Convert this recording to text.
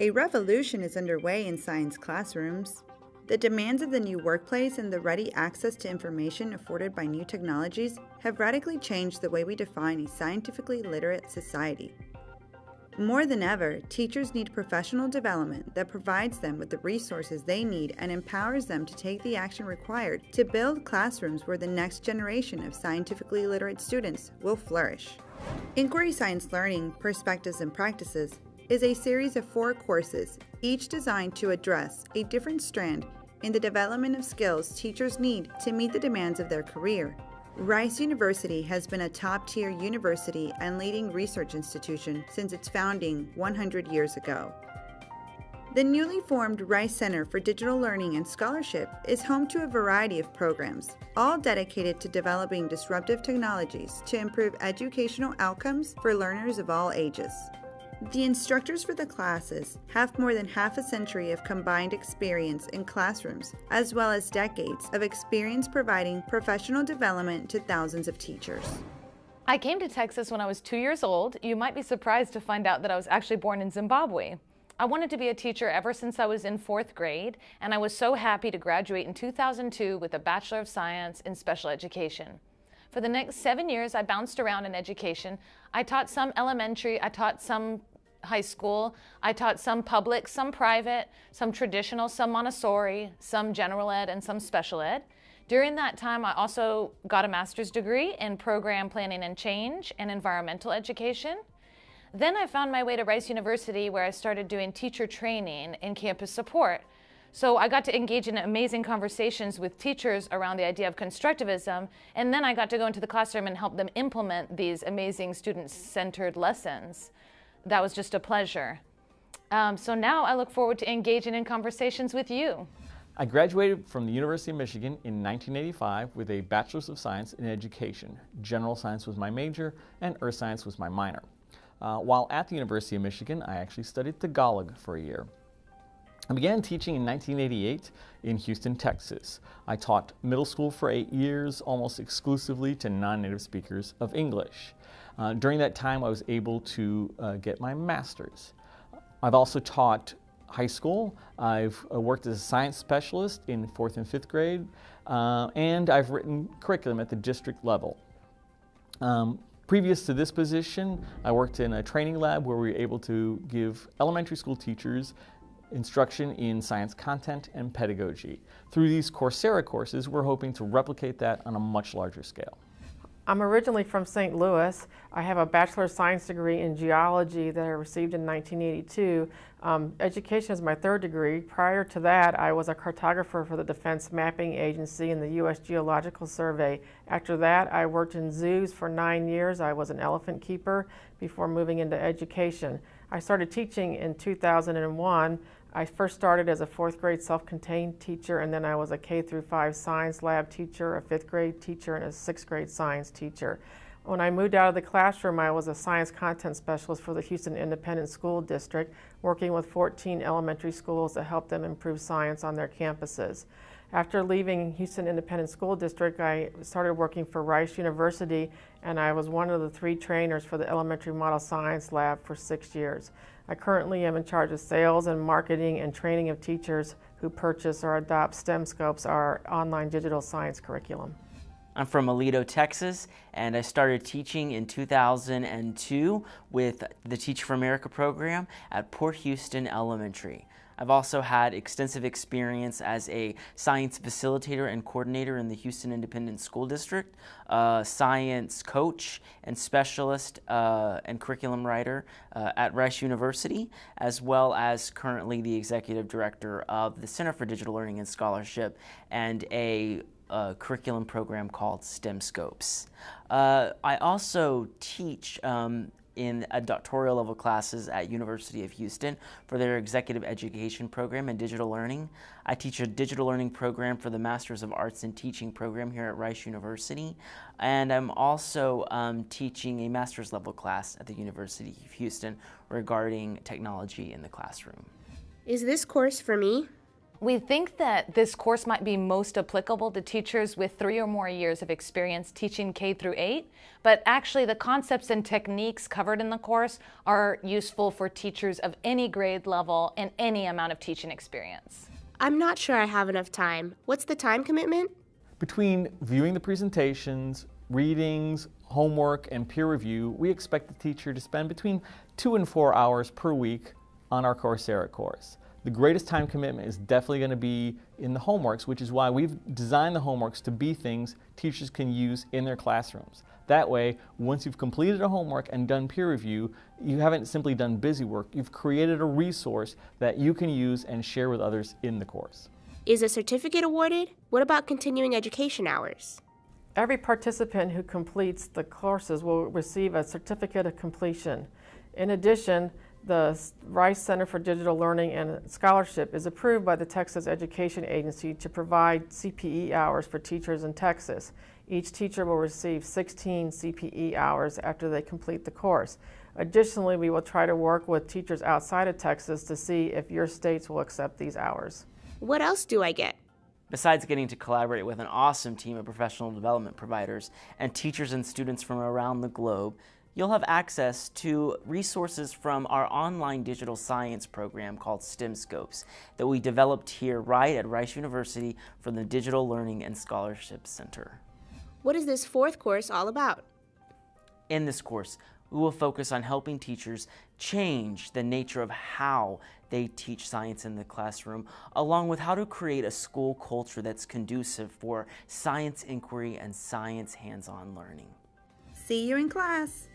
A revolution is underway in science classrooms. The demands of the new workplace and the ready access to information afforded by new technologies have radically changed the way we define a scientifically literate society. More than ever, teachers need professional development that provides them with the resources they need and empowers them to take the action required to build classrooms where the next generation of scientifically literate students will flourish. Inquiry Science Learning, Perspectives and Practices is a series of 4 courses, each designed to address a different strand in the development of skills teachers need to meet the demands of their career. Rice University has been a top-tier university and leading research institution since its founding 100 years ago. The newly formed Rice Center for Digital Learning and Scholarship is home to a variety of programs, all dedicated to developing disruptive technologies to improve educational outcomes for learners of all ages. The instructors for the classes have more than half a century of combined experience in classrooms, as well as decades of experience providing professional development to thousands of teachers. I came to Texas when I was 2 years old. You might be surprised to find out that I was actually born in Zimbabwe. I wanted to be a teacher ever since I was in 4th grade, and I was so happy to graduate in 2002 with a Bachelor of Science in Special Education. For the next 7 years, I bounced around in education. I taught some elementary, I taught some high school. I taught some public, some private, some traditional, some Montessori, some general ed, and some special ed. During that time, I also got a master's degree in program planning and change and environmental education. Then I found my way to Rice University, where I started doing teacher training in campus support. So I got to engage in amazing conversations with teachers around the idea of constructivism, and then I got to go into the classroom and help them implement these amazing student-centered lessons. That was just a pleasure. So now I look forward to engaging in conversations with you. I graduated from the University of Michigan in 1985 with a Bachelor's of Science in Education. General Science was my major and Earth Science was my minor. While at the University of Michigan, I actually studied Tagalog for a year. I began teaching in 1988 in Houston, Texas. I taught middle school for 8 years, almost exclusively to non-native speakers of English. During that time, I was able to get my master's. I've also taught high school. I've worked as a science specialist in 4th and 5th grade, and I've written curriculum at the district level. Previous to this position, I worked in a training lab where we were able to give elementary school teachers instruction in science content and pedagogy. Through these Coursera courses, we're hoping to replicate that on a much larger scale. I'm originally from St. Louis. I have a Bachelor of Science degree in geology that I received in 1982. Education is my 3rd degree. Prior to that, I was a cartographer for the Defense Mapping Agency and the U.S. Geological Survey. After that, I worked in zoos for 9 years. I was an elephant keeper before moving into education. I started teaching in 2001. I first started as a 4th grade self-contained teacher, and then I was a K-5 science lab teacher, a 5th grade teacher, and a 6th grade science teacher. When I moved out of the classroom, I was a science content specialist for the Houston Independent School District, working with 14 elementary schools to help them improve science on their campuses. After leaving Houston Independent School District, I started working for Rice University, and I was one of the 3 trainers for the Elementary Model Science Lab for 6 years. I currently am in charge of sales and marketing and training of teachers who purchase or adopt STEMscopes, our online digital science curriculum. I'm from Aledo, Texas, and I started teaching in 2002 with the Teach for America program at Port Houston Elementary. I've also had extensive experience as a science facilitator and coordinator in the Houston Independent School District, science coach and specialist and curriculum writer at Rice University, as well as currently the executive director of the Center for Digital Learning and Scholarship and a curriculum program called STEMscopes. I also teach in a doctoral level classes at University of Houston for their executive education program in digital learning. I teach a digital learning program for the Masters of Arts in Teaching program here at Rice University. And I'm also teaching a master's level class at the University of Houston regarding technology in the classroom. Is this course for me? We think that this course might be most applicable to teachers with 3 or more years of experience teaching K through 8, but actually the concepts and techniques covered in the course are useful for teachers of any grade level and any amount of teaching experience. I'm not sure I have enough time. What's the time commitment? Between viewing the presentations, readings, homework, and peer review, we expect the teacher to spend between 2 and 4 hours per week on our Coursera course. The greatest time commitment is definitely going to be in the homeworks, which is why we've designed the homeworks to be things teachers can use in their classrooms. That way, once you've completed a homework and done peer review, you haven't simply done busy work. You've created a resource that you can use and share with others in the course. Is a certificate awarded? What about continuing education hours? Every participant who completes the courses will receive a certificate of completion. In addition, the Rice Center for Digital Learning and Scholarship is approved by the Texas Education Agency to provide CPE hours for teachers in Texas. Each teacher will receive 16 CPE hours after they complete the course. Additionally, we will try to work with teachers outside of Texas to see if your states will accept these hours. What else do I get? Besides getting to collaborate with an awesome team of professional development providers and teachers and students from around the globe, you'll have access to resources from our online digital science program called STEM Scopes that we developed here right at Rice University for the Digital Learning and Scholarship Center. What is this 4th course all about? In this course, we will focus on helping teachers change the nature of how they teach science in the classroom, along with how to create a school culture that's conducive for science inquiry and science hands-on learning. See you in class.